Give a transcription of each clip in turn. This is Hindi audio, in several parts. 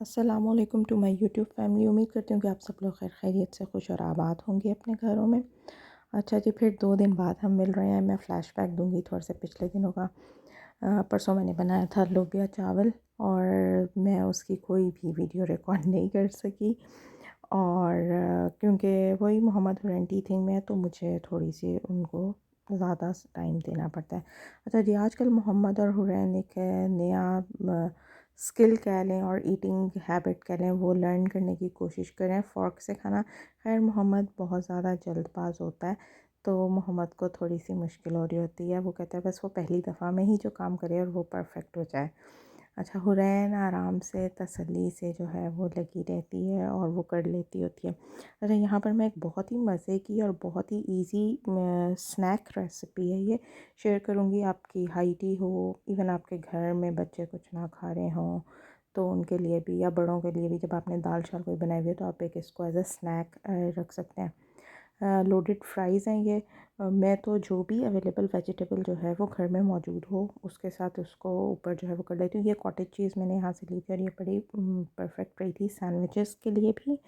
अस्सलामुअलैकुम टू माय यूट्यूब फैमिली। उम्मीद करती हूँ कि आप सब लोग खैर खैरियत से खुश और आबाद होंगे अपने घरों में। अच्छा जी, फिर 2 दिन बाद हम मिल रहे हैं। मैं फ्लैशबैक दूंगी थोड़ा से पिछले दिनों का। परसों मैंने बनाया था लोबिया चावल और मैं उसकी कोई भी वीडियो रिकॉर्ड नहीं कर सकी। और क्योंकि वही मोहम्मद हुरैन टीचिंग में है तो मुझे थोड़ी सी उनको ज़्यादा टाइम देना पड़ता है। अच्छा जी, आजकल मोहम्मद और हुरैन एक नया स्किल कह लें और ईटिंग हैबिट कह लें, वो लर्न करने की कोशिश करें फ़ॉर्क से खाना। खैर मोहम्मद बहुत ज़्यादा जल्दबाज होता है तो मोहम्मद को थोड़ी सी मुश्किल हो रही होती है। वो कहता है बस वो पहली दफ़ा में ही जो काम करे और वो परफेक्ट हो जाए। अच्छा, हुरैन आराम से तसल्ली से जो है वो लगी रहती है और वो कर लेती होती है। अच्छा, यहाँ पर मैं एक बहुत ही मज़े की और बहुत ही इजी स्नैक रेसिपी है ये शेयर करूँगी। आपकी हाइटी हो, इवन आपके घर में बच्चे कुछ ना खा रहे हों तो उनके लिए भी, या बड़ों के लिए भी, जब आपने दाल चावल कोई बनाई हुई है तो आप एक इसको एज अ स्नैक रख सकते हैं। लोडेड फ्राइज़ हैं ये। मैं तो जो भी अवेलेबल वेजिटेबल जो है वो घर में मौजूद हो उसके साथ उसको ऊपर जो है वो कर लेती हूँ। ये कॉटेज चीज़ मैंने यहाँ से ली थी और ये बड़ी परफेक्ट रही थी सैंडविचेस के लिए भी।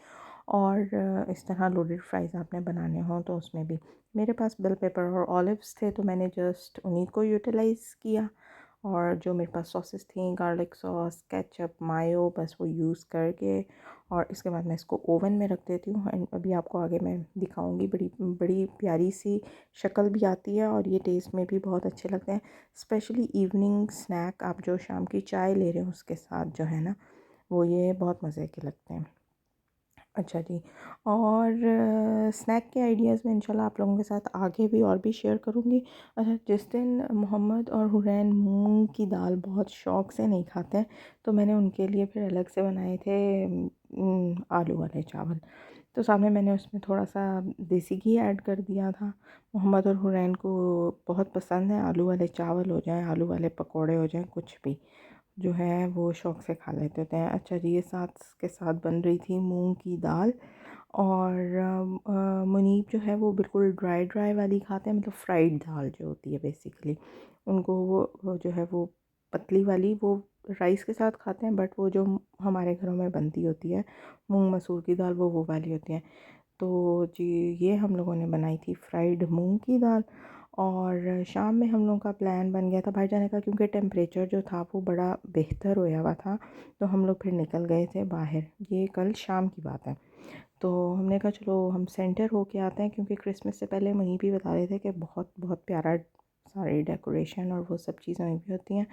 और इस तरह लोडेड फ्राइज़ आपने बनाने हों तो उसमें भी मेरे पास बेल पेपर और ऑलिव्स थे तो मैंने जस्ट उन्हीं को यूटिलाइज़ किया। और जो मेरे पास सॉसेस थी, गार्लिक सॉस, केचप, मायो, बस वो यूज़ करके और इसके बाद मैं इसको ओवन में रख देती हूँ। एंड अभी आपको आगे मैं दिखाऊंगी। बड़ी बड़ी प्यारी सी शक्ल भी आती है और ये टेस्ट में भी बहुत अच्छे लगते हैं। स्पेशली इवनिंग स्नैक, आप जो शाम की चाय ले रहे हो उसके साथ जो है ना, वो ये बहुत मज़े के लगते हैं। अच्छा जी, और स्नैक के आइडियाज़ में इंशाल्लाह आप लोगों के साथ आगे भी और भी शेयर करूँगी। अच्छा, जिस दिन मोहम्मद और हुरैन मूंग की दाल बहुत शौक़ से नहीं खाते हैं तो मैंने उनके लिए फिर अलग से बनाए थे आलू वाले चावल। तो सामने मैंने उसमें थोड़ा सा देसी घी ऐड कर दिया था। मोहम्मद और हुरैन को बहुत पसंद है, आलू वाले चावल हो जाएँ, आलू वाले पकौड़े हो जाएँ, कुछ भी जो है वो शौक़ से खा लेते होते हैं। अच्छा जी, ये साथ के साथ बन रही थी मूंग की दाल। और मुनीब जो है वो बिल्कुल ड्राई ड्राई वाली खाते हैं, मतलब फ्राइड दाल जो होती है बेसिकली। उनको वो जो है वो पतली वाली वो राइस के साथ खाते हैं, बट वो जो हमारे घरों में बनती होती है मूंग मसूर की दाल, वो वाली होती है। तो जी, ये हम लोगों ने बनाई थी फ्राइड मूंग की दाल। और शाम में हम लोगों का प्लान बन गया था बाहर जाने का, क्योंकि टेम्परेचर जो था वो बड़ा बेहतर होया हुआ था। तो हम लोग फिर निकल गए थे बाहर। ये कल शाम की बात है। तो हमने कहा चलो हम सेंटर होके आते हैं, क्योंकि क्रिसमस से पहले वहीं भी बता रहे थे कि बहुत बहुत प्यारा सारी डेकोरेशन और वो सब चीज़ें वहीं भी होती हैं।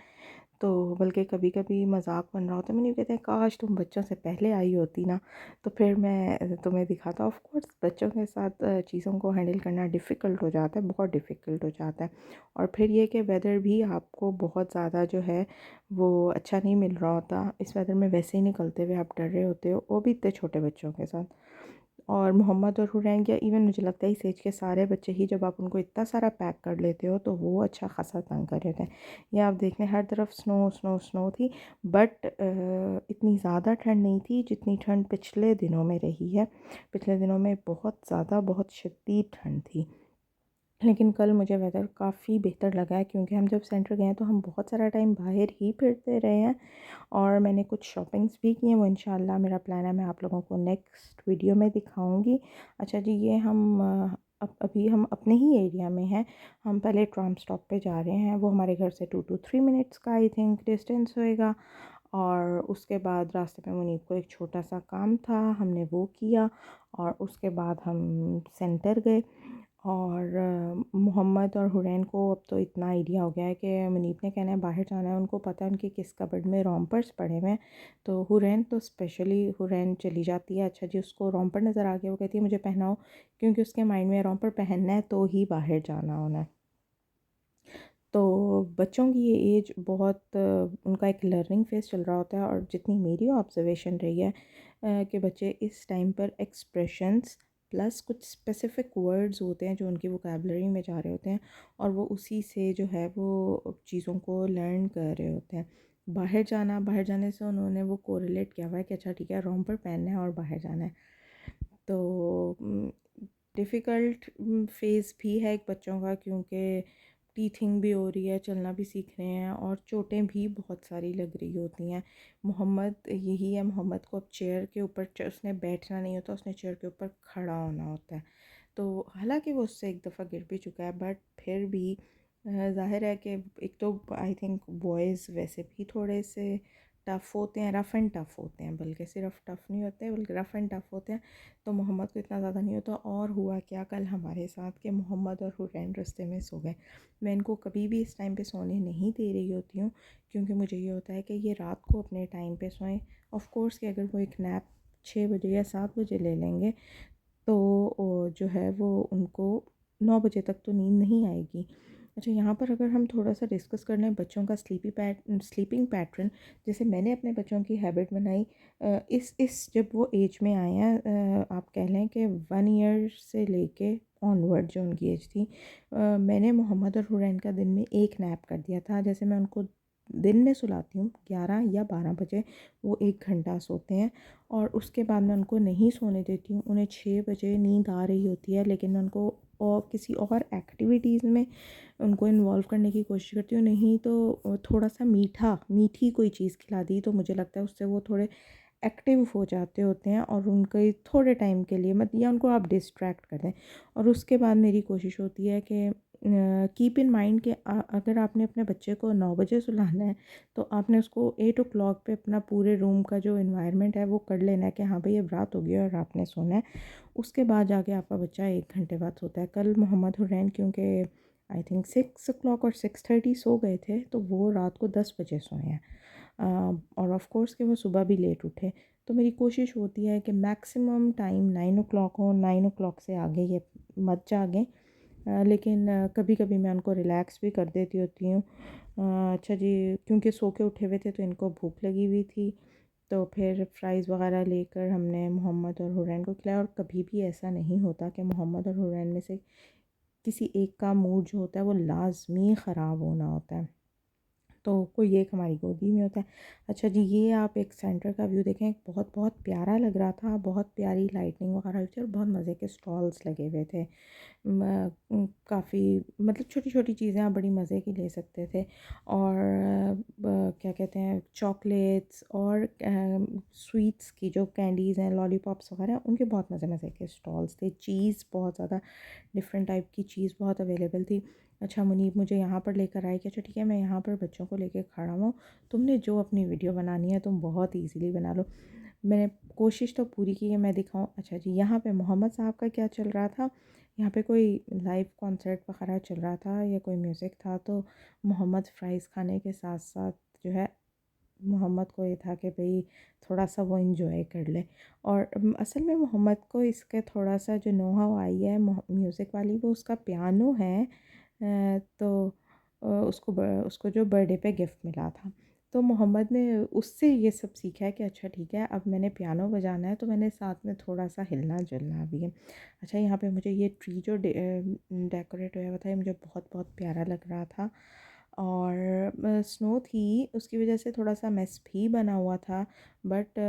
तो बल्कि कभी कभी मजाक बन रहा होता है, मैंने कहते हैं काश तुम बच्चों से पहले आई होती ना, तो फिर मैं तुम्हें दिखाता। ऑफ कोर्स बच्चों के साथ चीज़ों को हैंडल करना डिफ़िकल्ट हो जाता है, बहुत डिफ़िकल्ट हो जाता है। और फिर ये कि वेदर भी आपको बहुत ज़्यादा जो है वो अच्छा नहीं मिल रहा होता। इस वेदर में वैसे ही निकलते हुए आप डर रहे होते हो, वो भी इतने छोटे बच्चों के साथ। और मोहम्मद और हुरैन, या इवन मुझे लगता है इस एज के सारे बच्चे ही, जब आप उनको इतना सारा पैक कर लेते हो तो वो अच्छा खासा तंग कर रहे थे। ये आप देख लें, हर तरफ स्नो स्नो स्नो थी। बट इतनी ज़्यादा ठंड नहीं थी जितनी ठंड पिछले दिनों में रही है। पिछले दिनों में बहुत ज़्यादा बहुत शदीद ठंड थी। लेकिन कल मुझे वेदर काफ़ी बेहतर लगा है, क्योंकि हम जब सेंटर गए हैं तो हम बहुत सारा टाइम बाहर ही फिरते रहे हैं। और मैंने कुछ शॉपिंग्स भी की हैं, वो इंशाल्लाह मेरा प्लान है मैं आप लोगों को नेक्स्ट वीडियो में दिखाऊंगी। अच्छा जी, ये हम अभी हम अपने ही एरिया में हैं। हम पहले ट्राम स्टॉप पे जा रहे हैं, वो हमारे घर से 2 to 3 मिनट्स का आई थिंक डिस्टेंस होएगा। और उसके बाद रास्ते में मुनीब को एक छोटा सा काम था, हमने वो किया। और उसके बाद हम सेंटर गए। और मोहम्मद और हुरैन को अब तो इतना आइडिया हो गया है कि मुनीब ने कहना है बाहर जाना है, उनको पता है उनके किस कबर्ड में रोम्पर्स पड़े हुए हैं। तो हुरैन तो स्पेशली हुरैन चली जाती है। अच्छा जी, उसको रोम्पर नज़र आ गया, वो कहती है मुझे पहनाओ, क्योंकि उसके माइंड में रोम्पर पहनना है तो ही बाहर जाना होना है। तो बच्चों की ये एज बहुत उनका एक लर्निंग फेज़ चल रहा होता है। और जितनी मेरी ऑब्जर्वेशन रही है कि बच्चे इस टाइम पर एक्सप्रेशंस प्लस कुछ स्पेसिफिक वर्ड्स होते हैं जो उनकी वोकेबलरी में जा रहे होते हैं, और वो उसी से जो है वो चीज़ों को लर्न कर रहे होते हैं। बाहर जाना, बाहर जाने से उन्होंने वो कोरिलेट किया हुआ है कि अच्छा ठीक है, रोम पर पहनना है और बाहर जाना है। तो डिफ़िकल्ट फ़ेज़ भी है एक बच्चों का, क्योंकि टीथिंग भी हो रही है, चलना भी सीख रहे हैं और चोटें भी बहुत सारी लग रही होती हैं। मोहम्मद यही है, मोहम्मद को अब चेयर के ऊपर उसने बैठना नहीं होता, उसने चेयर के ऊपर खड़ा होना होता है। तो हालांकि वो उससे एक दफ़ा गिर भी चुका है, बट फिर भी ज़ाहिर है कि एक तो आई थिंक बॉयज़ वैसे भी थोड़े से टफ़ होते हैं, रफ़ एंड टफ़ होते हैं, बल्कि सिर्फ टफ़ नहीं होते बल्कि रफ़ एंड टफ़ होते हैं। तो मोहम्मद को इतना ज़्यादा नहीं होता। और हुआ क्या कल हमारे साथ कि मोहम्मद और हुरैन रास्ते में सो गए। मैं इनको कभी भी इस टाइम पे सोने नहीं दे रही होती हूँ, क्योंकि मुझे ये होता है कि ये रात को अपने टाइम पे सोएं। ऑफ़ कोर्स कि अगर वो एक नैप 6 बजे या 7 बजे ले लेंगे तो जो है वो उनको 9 बजे तक तो नींद नहीं आएगी। अच्छा, यहाँ पर अगर हम थोड़ा सा डिस्कस कर लें बच्चों का स्लीपिंग पैटर्न, जैसे मैंने अपने बच्चों की हैबिट बनाई इस जब वो एज में आए हैं, आप कह लें कि 1 ईयर से लेके ऑनवर्ड जो उनकी एज थी, मैंने मोहम्मद और हुरैन का दिन में एक नैप कर दिया था। जैसे मैं उनको दिन में सुलाती हूँ 11 या 12 बजे, वो 1 घंटा सोते हैं और उसके बाद मैं उनको नहीं सोने देती हूँ। उन्हें 6 बजे नींद आ रही होती है, लेकिन मैं उनको और किसी और एक्टिविटीज़ में उनको इन्वॉल्व करने की कोशिश करती हूँ। नहीं तो थोड़ा सा मीठी कोई चीज़ खिला दी तो मुझे लगता है उससे वो थोड़े एक्टिव हो जाते होते हैं और उनके थोड़े टाइम के लिए मत या उनको आप डिस्ट्रैक्ट कर दें। और उसके बाद मेरी कोशिश होती है कि कीप इन माइंड कि अगर आपने अपने बच्चे को 9 बजे सुलाना है तो आपने उसको 8 ओ क्लॉक पे अपना पूरे रूम का जो इन्वायरमेंट है वो कर लेना है कि हाँ भाई अब रात हो गई है और आपने सोना है। उसके बाद जाके आपका बच्चा 1 घंटे बाद सोता है। कल मोहम्मद हुरैन क्योंकि आई थिंक 6 ओ क्लॉक और 6:30 सो गए थे, तो वो रात को 10 बजे सोए हैं। और ऑफ़ कोर्स कि वो सुबह भी लेट उठे। तो मेरी कोशिश होती है कि मैक्सिमम टाइम 9 ओ क्लॉक हो, 9 ओ क्लॉक से आगे ये मत जागें। लेकिन कभी-कभी मैं उनको रिलैक्स भी कर देती होती हूँ। अच्छा जी, क्योंकि सो के उठे हुए थे तो इनको भूख लगी हुई थी, तो फिर फ्राइज़ वग़ैरह लेकर हमने मोहम्मद और हुरैन को खिलाया। और कभी भी ऐसा नहीं होता कि मोहम्मद और हुरैन में से किसी एक का मूड जो होता है वो लाज़मी ख़राब होना होता है। तो कोई एक हमारी गोदी में होता है। अच्छा जी, ये आप एक सेंटर का व्यू देखें, बहुत बहुत प्यारा लग रहा था, बहुत प्यारी लाइटनिंग वगैरह हुई थी और बहुत मज़े के स्टॉल्स लगे हुए थे। काफ़ी मतलब छोटी-छोटी चीज़ें आप बड़ी मज़े की ले सकते थे। और क्या कहते हैं, चॉकलेट्स और स्वीट्स की जो कैंडीज़ हैं, लॉलीपॉप्स वगैरह, उनके बहुत मज़े-मज़े के स्टॉल्स थे। चीज़ बहुत ज़्यादा डिफरेंट टाइप की चीज़ बहुत अवेलेबल थी। अच्छा, मुनीब मुझे यहाँ पर लेकर आई कि अच्छा ठीक है, मैं यहाँ पर बच्चों को लेके खड़ा हूँ, तुमने जो अपनी वीडियो बनानी है तुम बहुत ईज़िली बना लो। मैंने कोशिश तो पूरी की है मैं दिखाऊँ। अच्छा जी, यहाँ पे मोहम्मद साहब का क्या चल रहा था, यहाँ पे कोई लाइव कॉन्सर्ट वगैरह चल रहा था या कोई म्यूज़िक था, तो मोहम्मद फ्राइज़ खाने के साथ-साथ जो है मोहम्मद को ये था कि भई थोड़ा-सा वो एन्जॉय कर ले। और असल में मोहम्मद को इसका थोड़ा-सा जो नो हाउ आई है म्यूज़िक वाली, वो उसका पियानो है। तो उसको जो बर्थडे पे गिफ्ट मिला था, तो मोहम्मद ने उससे ये सब सीखा है कि अच्छा ठीक है, अब मैंने पियानो बजाना है तो मैंने साथ में थोड़ा-सा हिलना-जुलना भी है। अच्छा, यहाँ पे मुझे ये ट्री जो डेकोरेट हुआ हुआ था, ये मुझे बहुत-बहुत प्यारा लग रहा था। और स्नो थी, उसकी वजह से थोड़ा-सा मेस भी बना हुआ था, बट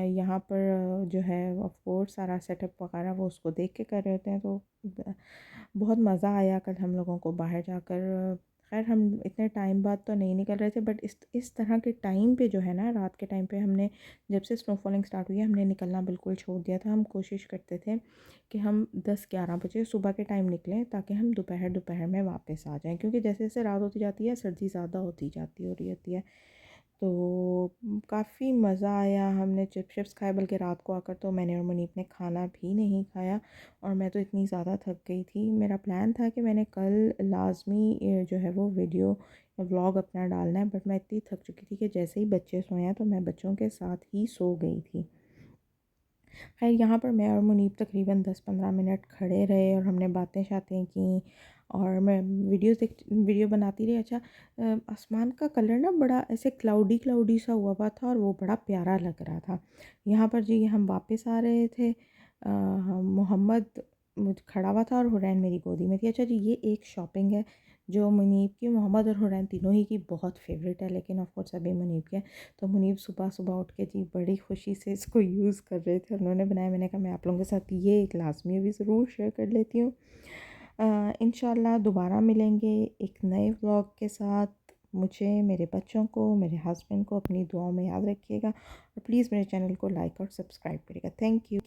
यहाँ पर जो है ऑफ़ कोर्स सारा सेटअप वगैरह वो उसको देख के कर रहे होते हैं, तो बहुत मज़ा आया कल हम लोगों को बाहर जाकर। ख़ैर हम इतने टाइम बाद तो नहीं निकल रहे थे, बट इस तरह के टाइम पे जो है ना, रात के टाइम पे हमने जब से स्नो फॉलिंग स्टार्ट हुई है हमने निकलना बिल्कुल छोड़ दिया था। हम कोशिश करते थे कि हम 10-11 बजे सुबह के टाइम निकलें ताकि हम दोपहर दोपहर में वापस आ जाएँ, क्योंकि जैसे जैसे रात होती जाती है सर्दी ज़्यादा होती जाती हो रही होती है। तो काफ़ी मज़ा आया, हमने चिप्स खाए, बल्कि रात को आकर तो मैंने और मुनीब ने खाना भी नहीं खाया और मैं तो इतनी ज़्यादा थक गई थी। मेरा प्लान था कि मैंने कल लाज़मी जो है वो वीडियो या व्लॉग अपना डालना है, बट मैं इतनी थक चुकी थी कि जैसे ही बच्चे सोए हैं तो मैं बच्चों के साथ ही सो गई थी। ख़ैर, यहाँ पर मैं और मुनीब तकरीबन 10-15 मिनट खड़े रहे और हमने बातें-शातें की और मैं वीडियो बनाती रही। अच्छा, आसमान का कलर ना बड़ा ऐसे क्लाउडी क्लाउडी सा हुआ हुआ था और वो बड़ा प्यारा लग रहा था। यहाँ पर जी हम वापस आ रहे थे, मोहम्मद खड़ा हुआ था और हुरैन मेरी गोदी में थी। अच्छा जी, ये एक शॉपिंग है जो मुनीब की, मोहम्मद और हुरैन तीनों ही की बहुत फ़ेवरेट है, लेकिन ऑफ़ कोर्स अभी मुनीब की है। तो मुनीब सुबह-सुबह उठ के जी बड़ी खुशी से इसको यूज़ कर रहे थे, उन्होंने बनाया। मैंने कहा मैं आप लोगों के साथ ये एक लाज़मी अभी ज़रूर शेयर कर लेती हूँ। इंशाल्लाह दोबारा मिलेंगे एक नए व्लॉग के साथ। मुझे, मेरे बच्चों को, मेरे हस्बैंड को अपनी दुआओं में याद रखिएगा और प्लीज़ मेरे चैनल को लाइक और सब्सक्राइब करिएगा। Thank you.